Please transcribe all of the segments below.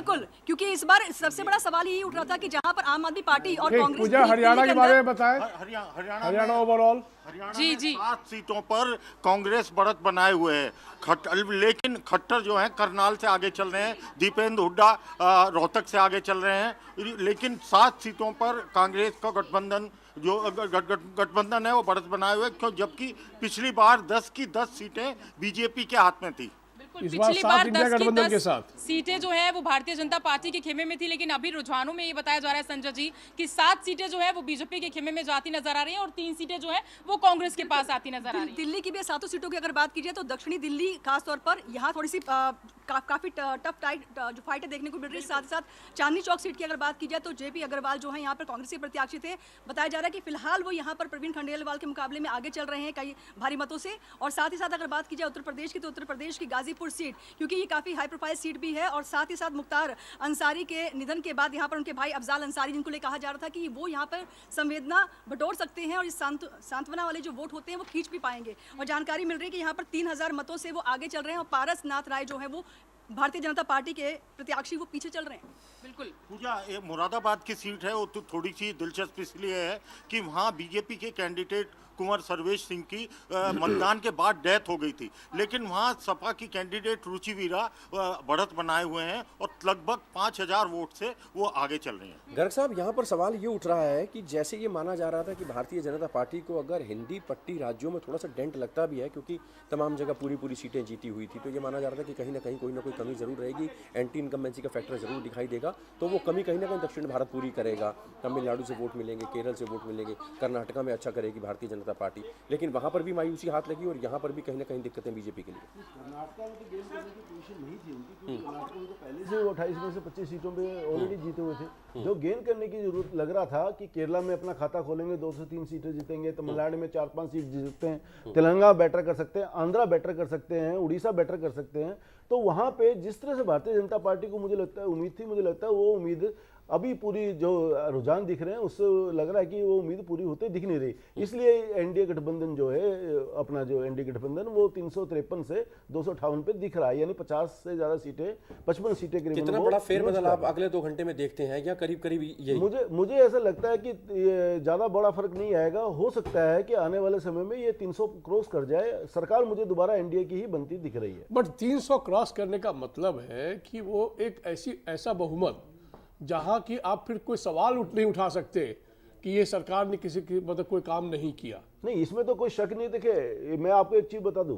बिल्कुल, क्योंकि इस बार सबसे बड़ा सवाल यही उठ रहा था कि जहां पर आम आदमी पार्टी और कांग्रेस पूजा हरियाणा के बारे में बताएं। हरियाणा ओवरऑल जी जी 7 सीटों पर कांग्रेस बढ़त बनाए हुए है। लेकिन खट्टर जो है करनाल से आगे चल रहे हैं, दीपेंद्र हुड्डा रोहतक से आगे चल रहे हैं। लेकिन 7 सीटों पर कांग्रेस का गठबंधन जो गठबंधन है वो बढ़त बनाए हुए, क्यों जबकि पिछली बार 10 की 10 सीटें बीजेपी के हाथ में थी। इस बार पिछली बार 7 10 की 10 के साथ सीटें जो है वो भारतीय जनता पार्टी के खेमे में थी, लेकिन अभी रुझानों में ये बताया जा रहा है संजय जी कि 7 सीटें जो है वो बीजेपी के खेमे में जाती नजर आ रही है और 3 सीटें जो है वो कांग्रेस के पास आती नजर आ रही है। दिल्ली की भी 7 सीटों की अगर बात की जाए तो दक्षिणी दिल्ली खासतौर पर यहाँ थोड़ी सी काफी टफ टाइट जो फाइटें देखने को मिल रही है। साथ ही साथ चांदनी चौक सीट की अगर बात की जाए तो जेपी अग्रवाल जो है यहाँ पर कांग्रेस के प्रत्याशी थे। बताया जा रहा है कि फिलहाल वो यहाँ पर प्रवीण खंडेलवाल के मुकाबले में आगे चल रहे हैं कई भारी मतों से। और साथ ही साथ अगर बात की जाए उत्तर प्रदेश की तो उत्तर प्रदेश की गाजीपुर सीट, क्योंकि ये काफी हाई प्रोफाइल सीट भी है, और साथ ही साथ मुख्तार अंसारी के निधन के बाद यहाँ पर उनके भाई अफजाल अंसारी, जिनको ले कहा जा रहा था कि वो यहाँ पर संवेदना बटोर सकते हैं और इस सांत्वना वाले जो वोट होते हैं वो खींच भी पाएंगे। और जानकारी मिल रही है कि यहाँ पर 3000 मतों से वो आगे चल रहे हैं और पारस नाथ राय जो है वो भारतीय जनता पार्टी के प्रत्याशी वो पीछे चल रहे हैं। बिल्कुल पूजा, ये मुरादाबाद की सीट है वो तो थोड़ी सी दिलचस्प इसलिए है कि वहाँ बीजेपी के कैंडिडेट कुंवर सर्वेश सिंह की मतदान के बाद डेथ हो गई थी, लेकिन वहाँ सपा की कैंडिडेट रुचि वीरा बढ़त बनाए हुए हैं और लगभग 5000 वोट से वो आगे चल रही हैं। गर्ग साहब, यहाँ पर सवाल ये उठ रहा है कि जैसे ये माना जा रहा था कि भारतीय जनता पार्टी को अगर हिंदी पट्टी राज्यों में थोड़ा सा डेंट लगता भी है, क्योंकि तमाम जगह पूरी सीटें जीती हुई थी, तो ये माना जा रहा था कि कहीं ना कोई कमी जरूर रहेगी, एंटी इनकम्बेंसी का फैक्टर जरूर दिखाई देगा, तो वो कमी कहीं ना कहीं दक्षिण भारत पूरी करेगा। तमिलनाडु से वोट मिलेंगे, केरल से वोट मिलेंगे, कर्नाटका में अच्छा करेगी भारतीय जनता पार्टी, लेकिन वहां पर भी मायूसी हाथ लगी और यहाँ पर भी कहीं ना कहीं दिक्कतें बीजेपी के लिए। कर्नाटका में तो गेन करने की पोजीशन नहीं थी उनकी, क्योंकि कर्नाटका में तो पहले से 28 में से 25 सीटों पे ऑलरेडी जीते हुए थे। जो गेन करने की जरूरत लग रहा था कि केरला में अपना खाता खोलेंगे, 2 से 3 सीटें जीतेंगे, तमिलनाडु में 4-5 सीट जीत सकते हैं, तेलंगाना बेटर कर सकते हैं, आंध्रा बेटर कर सकते हैं, उड़ीसा बेटर कर सकते हैं, तो वहां पे जिस तरह से भारतीय जनता पार्टी को मुझे लगता है उम्मीद थी, मुझे लगता है वो उम्मीद अभी पूरी जो रुझान दिख रहे हैं उससे लग रहा है कि वो उम्मीद पूरी होते दिख नहीं रही। इसलिए एनडीए गठबंधन जो है, अपना जो एनडीए गठबंधन वो 353 से 258 पे दिख रहा है, यानी 50 से ज्यादा सीटें, 55 सीटें करीब। कितना बड़ा फेरबदल आप अगले 2 घंटे में देखते हैं या करीब यही? मुझे ऐसा लगता है कि ज्यादा बड़ा फर्क नहीं आएगा। हो सकता है कि आने वाले समय में ये 300 क्रॉस कर जाए। सरकार मुझे दोबारा एनडीए की ही बनती दिख रही है। बट 300 क्रॉस करने का मतलब है कि वो एक ऐसा बहुमत जहां कि आप फिर कोई सवाल नहीं उठा सकते कि ये सरकार ने किसी की मतलब कोई काम नहीं किया। नहीं, इसमें तो कोई शक नहीं। देखे, मैं आपको एक चीज बता दूं,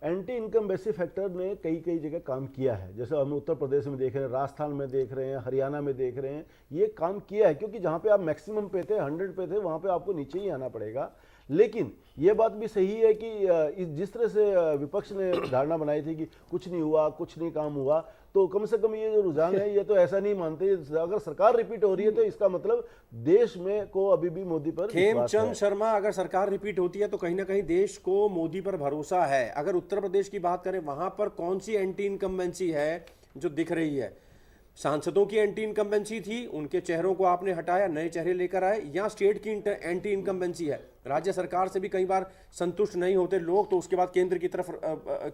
एंटी इनकम्बेंसी फैक्टर ने कई जगह काम किया है। जैसे हम उत्तर प्रदेश में देख रहे हैं, राजस्थान में देख रहे हैं, हरियाणा में देख रहे हैं, ये काम किया है, क्योंकि जहां पे आप मैक्सिमम पे थे, 100 पे थे, वहां पे आपको नीचे ही आना पड़ेगा। लेकिन ये बात भी सही है कि जिस तरह से विपक्ष ने धारणा बनाई थी कि कुछ नहीं हुआ, कुछ नहीं काम हुआ, तो कम से कम ये जो रुझान है ये तो ऐसा नहीं मानते। अगर सरकार रिपीट हो रही है तो इसका मतलब देश में को अभी भी मोदी पर खेमचंद शर्मा, अगर सरकार रिपीट होती है तो कहीं ना कहीं देश को मोदी पर भरोसा है। अगर उत्तर प्रदेश की बात करें, वहां पर कौन सी एंटी इनकम्बेंसी है जो दिख रही है? सांसदों की एंटी इनकम्बेंसी थी, उनके चेहरों को आपने हटाया, नए चेहरे लेकर आए, या स्टेट की एंटी इनकम्बेंसी है? राज्य सरकार से भी कई बार संतुष्ट नहीं होते लोग, तो उसके बाद केंद्र की तरफ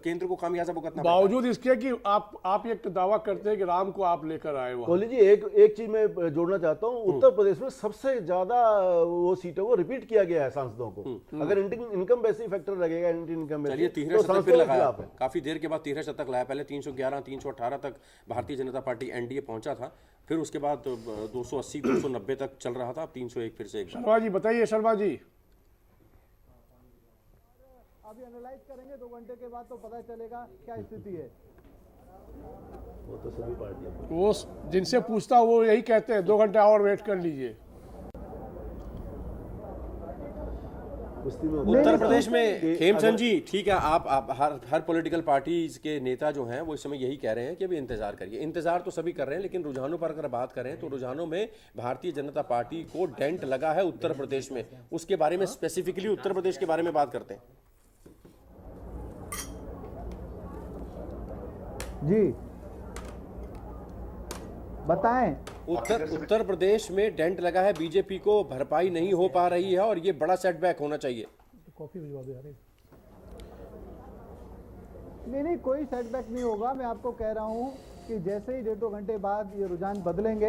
केंद्र को खामियाजा भुगतना बावजूद इसके कि आप एक दावा करते हैं कि राम को आप लेकर आए वहां। कोहली जी, एक चीज मैं जोड़ना चाहता हूं, उत्तर प्रदेश में सबसे ज्यादा वो सीटों को रिपीट किया गया है सांसदों को। अगर इनकम्बेंसी फैक्टर लगेगा, एंटी इनकम्बेंसी, तीसरा शतक फिर लगाया, काफी देर के बाद तीसरा शतक लाया। पहले 311, 318 तक भारतीय जनता पार्टी एनडीए पहुंचा था, फिर उसके बाद 280, 290 तक चल रहा था, अब 301 फिर से एक। शर्मा जी बताइए। शर्मा जी, अभी एनालाइज करेंगे 2 घंटे के बाद तो पता चलेगा क्या स्थिति है। वो तो सभी पार्टियां, वो जिनसे पूछता वो यही कहते हैं 2 घंटे और वेट कर लीजिए। उत्तर प्रदेश में खेमचंद जी, ठीक है, आप हर पॉलिटिकल पार्टीज के नेता जो हैं वो इस समय यही कह रहे हैं कि अभी इंतजार करिए। इंतजार तो सभी कर रहे हैं, लेकिन रुझानों पर अगर बात करें तो रुझानों में भारतीय जनता पार्टी को डेंट लगा है उत्तर प्रदेश में। उसके बारे में स्पेसिफिकली उत्तर प्रदेश के बारे में बात करते हैं जी, बताएं। उत्तर प्रदेश में डेंट लगा है, बीजेपी को भरपाई नहीं हो पा रही है और ये बड़ा सेटबैक होना चाहिए। कॉफी भिजवा दो यार। नहीं, कोई सेटबैक नहीं होगा। मैं आपको कह रहा हूं कि जैसे ही 1.5-2 घंटे बाद ये रुझान बदलेंगे